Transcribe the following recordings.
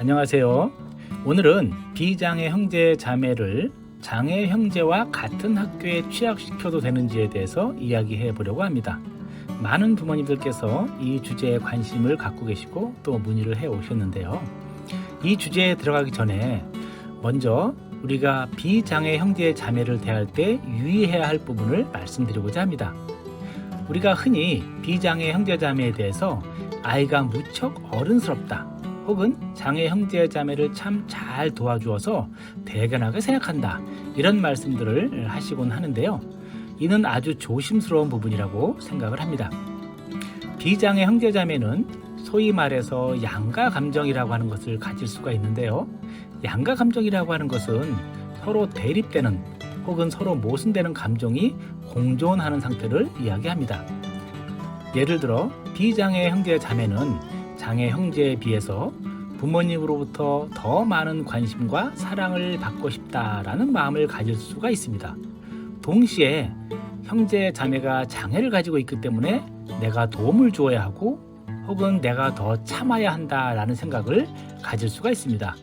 안녕하세요. 오늘은 비장애 형제 자매를 장애 형제와 같은 학교에 취약시켜도 되는지에 대해서 이야기해 보려고 합니다. 많은 부모님들께서 이 주제에 관심을 갖고 계시고 또 문의를 해 오셨는데요. 이 주제에 들어가기 전에 먼저 우리가 비장애 형제 자매를 대할 때 유의해야 할 부분을 말씀드리고자 합니다. 우리가 흔히 비장애 형제 자매에 대해서 아이가 무척 어른스럽다, 혹은 장애 형제 자매를 참 잘 도와주어서 대견하게 생각한다, 이런 말씀들을 하시곤 하는데요. 이는 아주 조심스러운 부분이라고 생각을 합니다. 비장애 형제 자매는 소위 말해서 양가 감정이라고 하는 것을 가질 수가 있는데요. 양가 감정이라고 하는 것은 서로 대립되는 혹은 서로 모순되는 감정이 공존하는 상태를 이야기합니다. 예를 들어 비장애 형제 자매는 장애 형제에 비해서 부모님으로부터 더 많은 관심과 사랑을 받고 싶다라는 마음을 가질 수가 있습니다. 동시에 형제 자매가 장애를 가지고 있기 때문에 내가 도움을 주어야 하고 혹은 내가 더 참아야 한다라는 생각을 가질 수가 있습니다.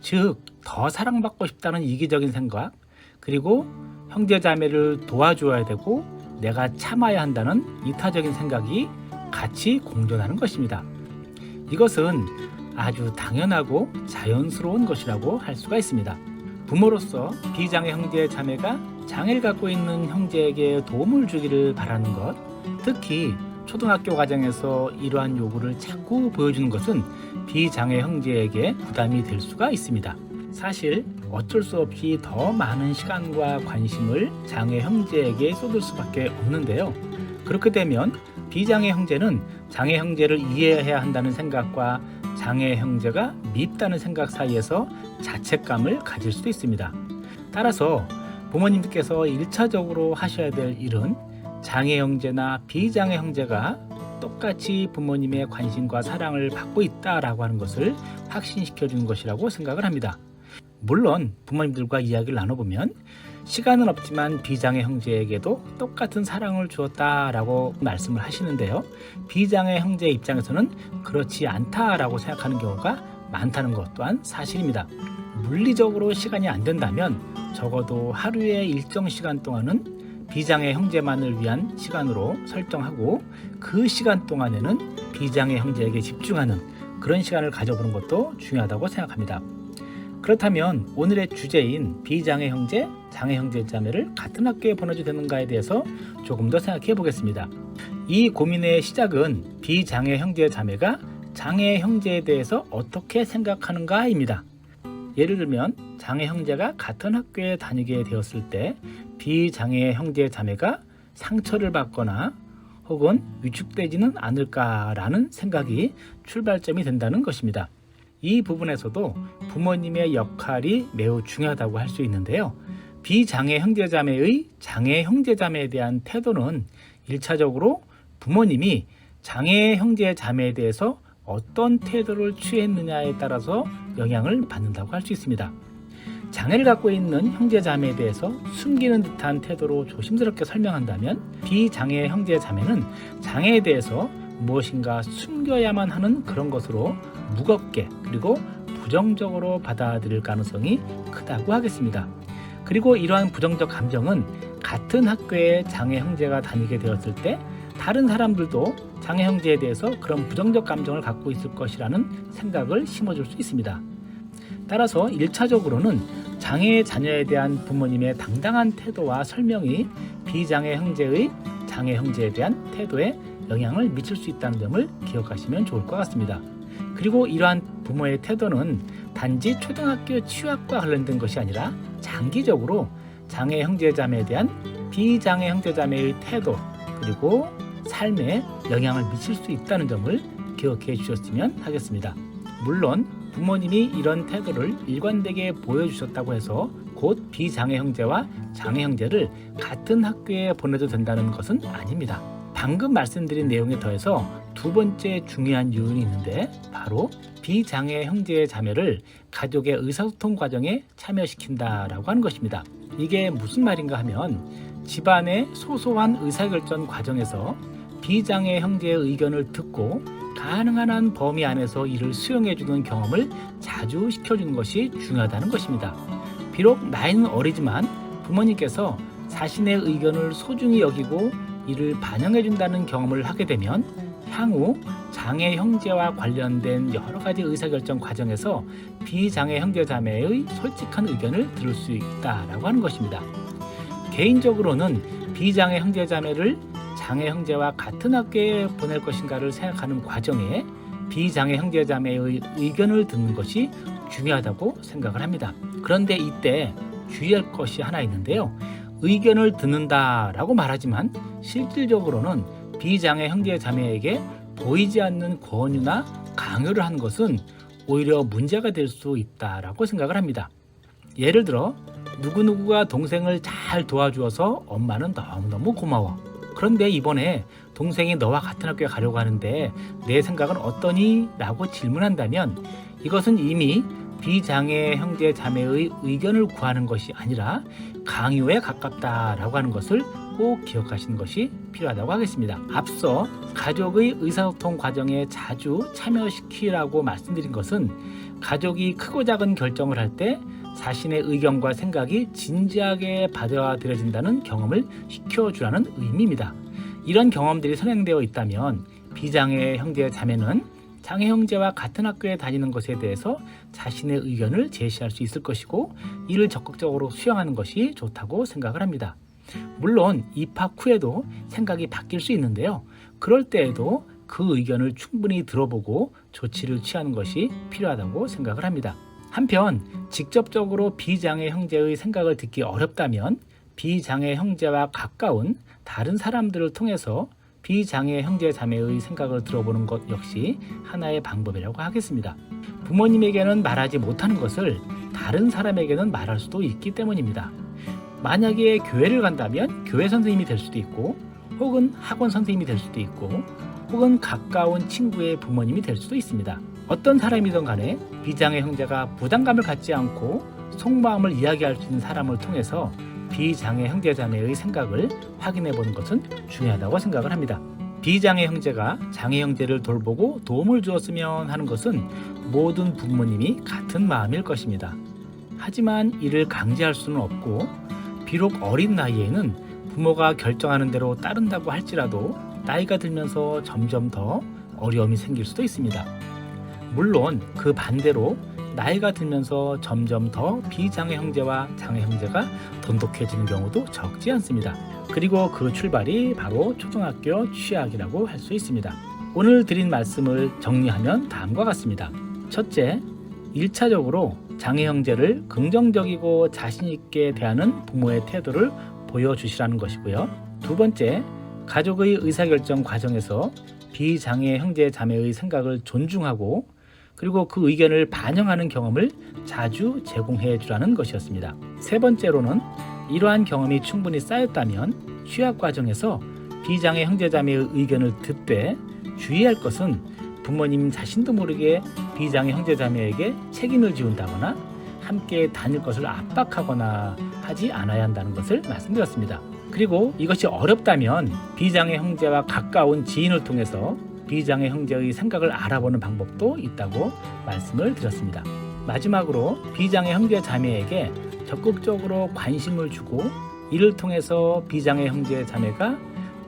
즉, 더 사랑받고 싶다는 이기적인 생각, 그리고 형제 자매를 도와줘야 되고 내가 참아야 한다는 이타적인 생각이 같이 공존하는 것입니다. 이것은 아주 당연하고 자연스러운 것이라고 할 수가 있습니다. 부모로서 비장애 형제 자매가 장애를 갖고 있는 형제에게 도움을 주기를 바라는 것, 특히 초등학교 과정에서 이러한 요구를 자꾸 보여주는 것은 비장애 형제에게 부담이 될 수가 있습니다. 사실 어쩔 수 없이 더 많은 시간과 관심을 장애 형제에게 쏟을 수밖에 없는데요. 그렇게 되면 비장애 형제는 장애 형제를 이해해야 한다는 생각과 장애 형제가 밉다는 생각 사이에서 자책감을 가질 수도 있습니다. 따라서 부모님께서 1차적으로 하셔야 될 일은 장애 형제나 비장애 형제가 똑같이 부모님의 관심과 사랑을 받고 있다라고 하는 것을 확신시켜 주는 것이라고 생각을 합니다. 물론 부모님들과 이야기를 나눠보면 시간은 없지만 비장애 형제에게도 똑같은 사랑을 주었다라고 말씀을 하시는데요. 비장애 형제 입장에서는 그렇지 않다라고 생각하는 경우가 많다는 것 또한 사실입니다. 물리적으로 시간이 안 된다면 적어도 하루의 일정 시간 동안은 비장애 형제만을 위한 시간으로 설정하고 그 시간 동안에는 비장애 형제에게 집중하는 그런 시간을 가져보는 것도 중요하다고 생각합니다. 그렇다면 오늘의 주제인 비장애 형제, 장애 형제 자매를 같은 학교에 보내도 되는가에 대해서 조금 더 생각해 보겠습니다. 이 고민의 시작은 비장애 형제 자매가 장애 형제에 대해서 어떻게 생각하는가입니다. 예를 들면 장애 형제가 같은 학교에 다니게 되었을 때 비장애 형제 자매가 상처를 받거나 혹은 위축되지는 않을까라는 생각이 출발점이 된다는 것입니다. 이 부분에서도 부모님의 역할이 매우 중요하다고 할 수 있는데요. 비장애 형제자매의 장애 형제자매에 대한 태도는 1차적으로 부모님이 장애 형제자매에 대해서 어떤 태도를 취했느냐에 따라서 영향을 받는다고 할 수 있습니다. 장애를 갖고 있는 형제자매에 대해서 숨기는 듯한 태도로 조심스럽게 설명한다면 비장애 형제자매는 장애에 대해서 무엇인가 숨겨야만 하는 그런 것으로 무겁게 그리고 부정적으로 받아들일 가능성이 크다고 하겠습니다. 그리고 이러한 부정적 감정은 같은 학교에 장애 형제가 다니게 되었을 때 다른 사람들도 장애 형제에 대해서 그런 부정적 감정을 갖고 있을 것이라는 생각을 심어줄 수 있습니다. 따라서 1차적으로는 장애 자녀에 대한 부모님의 당당한 태도와 설명이 비장애 형제의 장애 형제에 대한 태도에 영향을 미칠 수 있다는 점을 기억하시면 좋을 것 같습니다. 그리고 이러한 부모의 태도는 단지 초등학교 취약과 관련된 것이 아니라 장기적으로 장애 형제자매에 대한 비장애 형제자매의 태도 그리고 삶에 영향을 미칠 수 있다는 점을 기억해 주셨으면 하겠습니다. 물론 부모님이 이런 태도를 일관되게 보여주셨다고 해서 곧 비장애 형제와 장애 형제를 같은 학교에 보내도 된다는 것은 아닙니다. 방금 말씀드린 내용에 더해서 두 번째 중요한 요인이 있는데 바로 비장애 형제 자매를 가족의 의사소통 과정에 참여시킨다라고 하는 것입니다. 이게 무슨 말인가 하면 집안의 소소한 의사결정 과정에서 비장애 형제의 의견을 듣고 가능한 한 범위 안에서 이를 수용해주는 경험을 자주 시켜주는 것이 중요하다는 것입니다. 비록 나이는 어리지만 부모님께서 자신의 의견을 소중히 여기고 이를 반영해준다는 경험을 하게 되면 향후 장애 형제와 관련된 여러 가지 의사결정 과정에서 비장애 형제자매의 솔직한 의견을 들을 수 있다라고 하는 것입니다. 개인적으로는 비장애 형제자매를 장애 형제와 같은 학교에 보낼 것인가를 생각하는 과정에 비장애 형제자매의 의견을 듣는 것이 중요하다고 생각을 합니다. 그런데 이때 주의할 것이 하나 있는데요. 의견을 듣는다라고 말하지만 실질적으로는 비장애 형제자매에게 보이지 않는 권유나 강요를 하는 것은 오히려 문제가 될 수 있다라고 생각을 합니다. 예를 들어 누구누구가 동생을 잘 도와주어서 엄마는 너무너무 고마워. 그런데 이번에 동생이 너와 같은 학교에 가려고 하는데 내 생각은 어떠니? 라고 질문한다면 이것은 이미 비장애 형제 자매의 의견을 구하는 것이 아니라 강요에 가깝다라고 하는 것을 꼭 기억하시는 것이 필요하다고 하겠습니다. 앞서 가족의 의사소통 과정에 자주 참여시키라고 말씀드린 것은 가족이 크고 작은 결정을 할 때 자신의 의견과 생각이 진지하게 받아들여진다는 경험을 시켜주라는 의미입니다. 이런 경험들이 선행되어 있다면 비장애 형제 자매는 장애 형제와 같은 학교에 다니는 것에 대해서 자신의 의견을 제시할 수 있을 것이고 이를 적극적으로 수용하는 것이 좋다고 생각을 합니다. 물론 입학 후에도 생각이 바뀔 수 있는데요. 그럴 때에도 그 의견을 충분히 들어보고 조치를 취하는 것이 필요하다고 생각을 합니다. 한편 직접적으로 비장애 형제의 생각을 듣기 어렵다면 비장애 형제와 가까운 다른 사람들을 통해서 비장애 형제 자매의 생각을 들어보는 것 역시 하나의 방법이라고 하겠습니다. 부모님에게는 말하지 못하는 것을 다른 사람에게는 말할 수도 있기 때문입니다. 만약에 교회를 간다면 교회 선생님이 될 수도 있고 혹은 학원 선생님이 될 수도 있고 혹은 가까운 친구의 부모님이 될 수도 있습니다. 어떤 사람이든 간에 비장애 형제가 부담감을 갖지 않고 속마음을 이야기할 수 있는 사람을 통해서 비장애 형제자매의 생각을 확인해 보는 것은 중요하다고 생각을 합니다. 비장애 형제가 장애 형제를 돌보고 도움을 주었으면 하는 것은 모든 부모님이 같은 마음일 것입니다. 하지만 이를 강제할 수는 없고 비록 어린 나이에는 부모가 결정하는 대로 따른다고 할지라도 나이가 들면서 점점 더 어려움이 생길 수도 있습니다. 물론 그 반대로 나이가 들면서 점점 더 비장애 형제와 장애 형제가 돈독해지는 경우도 적지 않습니다. 그리고 그 출발이 바로 초등학교 취학이라고 할 수 있습니다. 오늘 드린 말씀을 정리하면 다음과 같습니다. 첫째, 1차적으로 장애 형제를 긍정적이고 자신있게 대하는 부모의 태도를 보여주시라는 것이고요. 두 번째, 가족의 의사결정 과정에서 비장애 형제 자매의 생각을 존중하고 그리고 그 의견을 반영하는 경험을 자주 제공해 주라는 것이었습니다. 세 번째로는 이러한 경험이 충분히 쌓였다면 취학 과정에서 비장애 형제자매의 의견을 듣되 주의할 것은 부모님 자신도 모르게 비장애 형제자매에게 책임을 지운다거나 함께 다닐 것을 압박하거나 하지 않아야 한다는 것을 말씀드렸습니다. 그리고 이것이 어렵다면 비장애 형제와 가까운 지인을 통해서 비장애 형제의 생각을 알아보는 방법도 있다고 말씀을 드렸습니다. 마지막으로 비장애 형제 자매에게 적극적으로 관심을 주고 이를 통해서 비장애 형제 자매가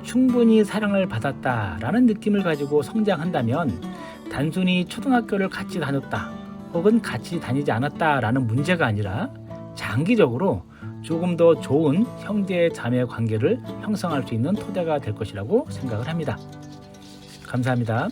충분히 사랑을 받았다라는 느낌을 가지고 성장한다면 단순히 초등학교를 같이 다녔다 혹은 같이 다니지 않았다라는 문제가 아니라 장기적으로 조금 더 좋은 형제 자매 관계를 형성할 수 있는 토대가 될 것이라고 생각을 합니다. 감사합니다.